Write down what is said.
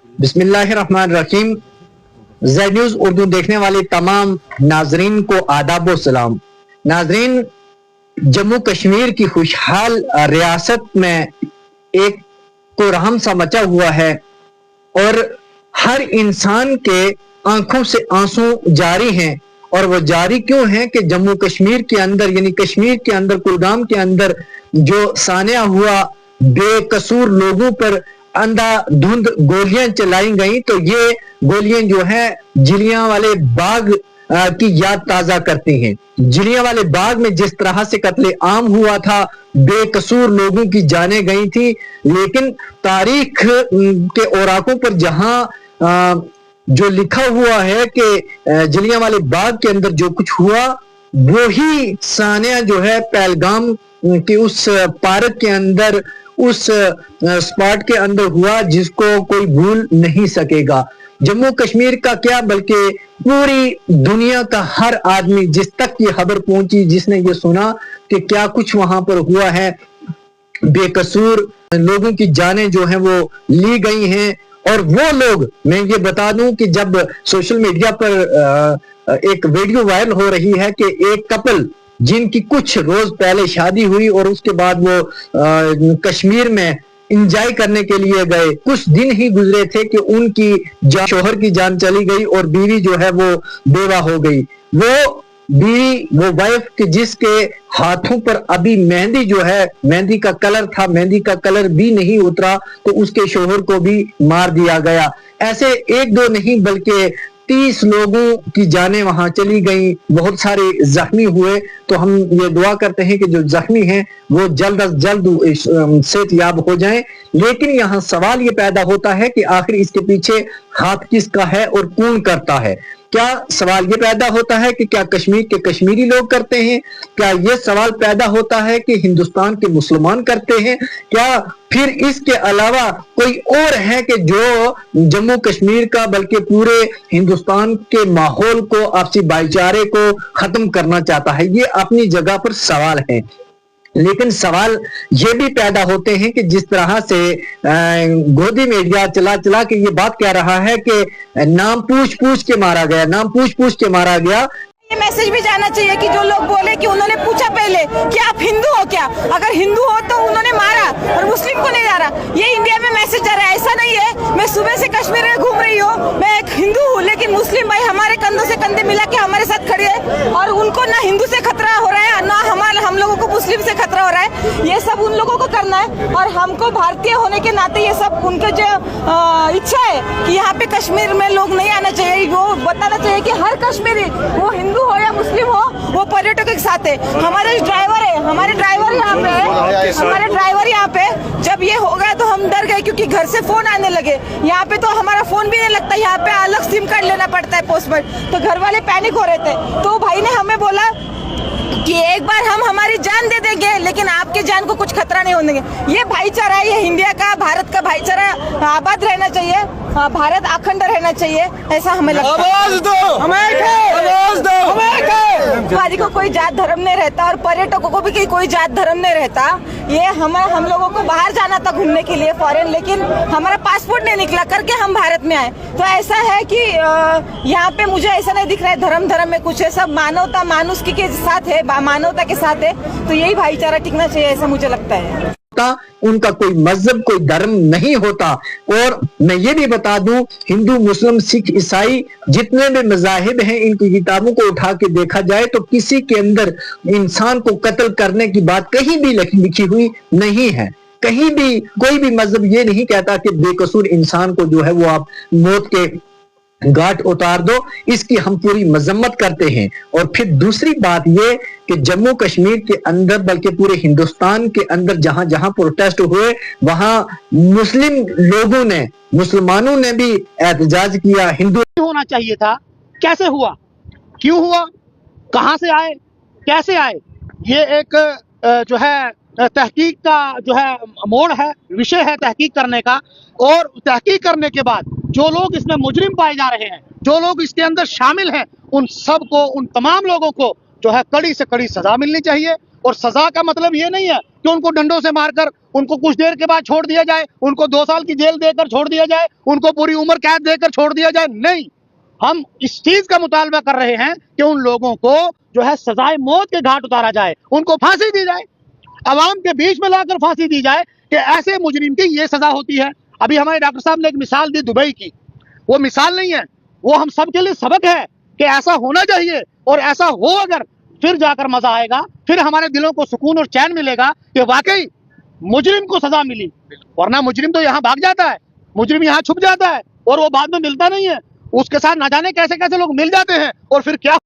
बिस्मिल्लाहिर्रहमानिर्रहीम। Z news Urdu देखने वाले तमाम नाजरीन को आदाब व सलाम। नाजरीन, जम्मू कश्मीर की खुशहाल रियासत में एक कोहराम सा मचा हुआ है और हर इंसान के आंखों से आंसू जारी हैं। और वो जारी क्यों हैं कि जम्मू कश्मीर के अंदर यानी कश्मीर के अंदर कुलगाम के अंदर जो सानिया हुआ, बेकसूर लोगों पर अंधाधुंध गोलियां चलाई गई, तो ये गोलियां जो है जलियांवाले बाग की याद ताजा करती हैं। जलियांवाले बाग में जिस तरह से कत्ले आम हुआ था, बेकसूर लोगों की जानें गई थी, लेकिन तारीख के औराकों पर जहां जो लिखा हुआ है कि जलियांवाले बाग के अंदर जो कुछ हुआ वही सानिया जो है पहलगाम के उस पार्क के अंदर, उस स्पॉट के अंदर हुआ, जिसको कोई भूल नहीं सकेगा। जम्मू कश्मीर का क्या बल्कि पूरी दुनिया का हर आदमी जिस तक ये खबर पहुंची, जिसने ये सुना कि क्या कुछ वहां पर हुआ है, बेकसूर लोगों की जानें जो हैं वो ली गई हैं। और वो लोग, मैं ये बता दूं कि जब सोशल मीडिया पर एक वीडियो वायरल हो रही है कि एक कपल जिनकी कुछ रोज पहले शादी हुई और उसके बाद वो कश्मीर में एंजॉय करने के लिए गए, कुछ दिन ही गुजरे थे कि उनकी शोहर की जान चली गई और बीवी जो है वो बेवा हो गई। वो बीवी, वो वाइफ के जिसके हाथों पर अभी मेहंदी जो है, मेहंदी का कलर था, मेहंदी का कलर भी नहीं उतरा, तो उसके शोहर को भी मार दिया गया। ऐसे एक दो नहीं बल्कि 30 लोगों की जानें वहां चली गई, बहुत सारे जख्मी हुए। तो हम ये दुआ करते हैं कि जो जख्मी हैं वो जल्द अज जल्द सेहतयाब हो जाएं। लेकिन यहाँ सवाल ये पैदा होता है कि आखिर इसके पीछे हाथ किसका है और कौन करता है। क्या सवाल ये पैदा होता है कि क्या कश्मीर के कश्मीरी लोग करते हैं? क्या ये सवाल पैदा होता है कि हिंदुस्तान के मुसलमान करते हैं? क्या फिर इसके अलावा कोई और है कि जो जम्मू कश्मीर का बल्कि पूरे हिंदुस्तान के माहौल को, आपसी भाईचारे को खत्म करना चाहता है? ये अपनी जगह पर सवाल है, लेकिन सवाल ये भी पैदा होते हैं कि जिस तरह से गोदी मीडिया चला चला के ये बात कह रहा है कि नाम पूछ पूछ के मारा गया, नाम पूछ पूछ के मारा गया। ये मैसेज भी जाना चाहिए कि जो लोग बोले कि उन्होंने पूछा पहले कि आप हिंदू हो क्या, अगर हिंदू हो तो उन्होंने मारा और मुस्लिम को नहीं जा रहा। ये इंडिया में मैसेज जा रहा है, ऐसा नहीं है। मैं सुबह से कश्मीर में घूम रही हूँ, मैं एक हिंदू हूँ, लेकिन मुस्लिम भाई हमारे कंधों से कंधे मिला के हमारे साथ खड़े हैं और उनको ना हिंदू से खतरा हो रहा है, ना हम लोगों को मुस्लिम से खतरा हो रहा है। ये सब उन लोगों को करना है और हमको भारतीय होने के नाते ये सब उनके जो इच्छा है कि यहाँ पे कश्मीर में लोग नहीं आना चाहिए, वो बताना चाहिए कि हर कश्मीरी, वो हिंदू हो या मुस्लिम हो, वो पर्यटकों के साथ है। हमारे ड्राइवर है, हमारे ड्राइवर यहाँ पे है, हमारे ड्राइवर यहाँ पे। जब ये हो गया तो हम डर गए क्योंकि घर से फोन आने लगे। यहाँ पे तो हमारा फोन भी नहीं लगता, यहाँ पे अलग सिम कार्ड लेना पड़ता है पोस्ट पर। तो घर वाले पैनिक हो रहे थे, तो भाई ने हमें बोला कि एक बार हम हमारी जान दे देंगे लेकिन आपके जान को कुछ खतरा नहीं होने देंगे। ये भाईचारा है, ये इंडिया का, भारत का भाईचारा आबाद रहना चाहिए, भारत अखंड रहना चाहिए, ऐसा हमें लगता है। आवाज दो, आवाज दो, भाई को कोई जात धर्म नहीं रहता और पर्यटकों को भी कोई जात धर्म नहीं रहता। ये हम लोगों को बाहर जाना था घूमने के लिए फॉरेन, लेकिन हमारा पासपोर्ट नहीं निकला करके हम भारत में आए। तो ऐसा है कि यहाँ पे मुझे ऐसा नहीं दिख रहा है धर्म में कुछ है, सब मानवता मानुषी के साथ है, मानवता के साथ है। तो यही भाईचारा टिकना चाहिए, ऐसा मुझे लगता है। उनका कोई मजहब, कोई धर्म नहीं होता। और मैं ये भी बता दूं, हिंदू, मुस्लिम, सिख, ईसाई जितने भी मजाहिब हैं, इनकी किताबों को उठा के देखा जाए तो किसी के अंदर इंसान को कत्ल करने की बात कहीं भी लिखी हुई नहीं है। कहीं भी कोई भी मजहब ये नहीं कहता कि बेकसूर इंसान को जो है वो आप मौत के घाट उतार दो। इसकी हम पूरी मजम्मत करते हैं। और फिर दूसरी बात ये कि जम्मू कश्मीर के अंदर बल्कि पूरे हिंदुस्तान के अंदर जहां जहां प्रोटेस्ट हुए, वहां मुस्लिम लोगों ने, मुसलमानों ने भी एहतजाज किया। हिंदू होना चाहिए था, कैसे हुआ, क्यों हुआ, कहां से आए, कैसे आए, ये एक जो है तहकीक का जो है मोड़ है, विषय है तहकीक करने का। और तहकीक करने के बाद जो लोग इसमें मुजरिम पाए जा रहे हैं, जो लोग इसके अंदर शामिल हैं, उन सबको, उन तमाम लोगों को जो है कड़ी से कड़ी सजा मिलनी चाहिए। और सजा का मतलब ये नहीं है کہ ان کو ڈنڈوں سے مار کر ان کو کچھ دیر کے بعد چھوڑ دیا جائے, ان کو 2 سال کی جیل دے کر چھوڑ دیا جائے, ان کو پوری عمر قید دے کر چھوڑ دیا جائے. نہیں, ہم اس چیز کا مطالبہ کر رہے ہیں کہ ان لوگوں کو جو ہے سزائے موت کے گھاٹ اتارا جائے, ان کو پھانسی دی جائے, عوام کے بیچ میں لا کر پھانسی دی جائے کہ ایسے مجرم کی یہ سزا ہوتی ہے. ابھی ہمارے ڈاکٹر صاحب نے ایک مثال دی دبئی کی, وہ مثال نہیں ہے, وہ ہم سب کے لیے سبق ہے کہ ایسا ہونا چاہیے, اور ایسا ہو اگر, پھر جا کر مزہ آئے گا, پھر ہمارے دلوں کو سکون اور چین ملے گا کہ واقعی مجرم کو سزا ملی. ورنہ مجرم تو یہاں بھاگ جاتا ہے, مجرم یہاں چھپ جاتا ہے اور وہ بعد میں ملتا نہیں ہے, اس کے ساتھ نہ جانے کیسے کیسے لوگ مل جاتے ہیں اور پھر کیا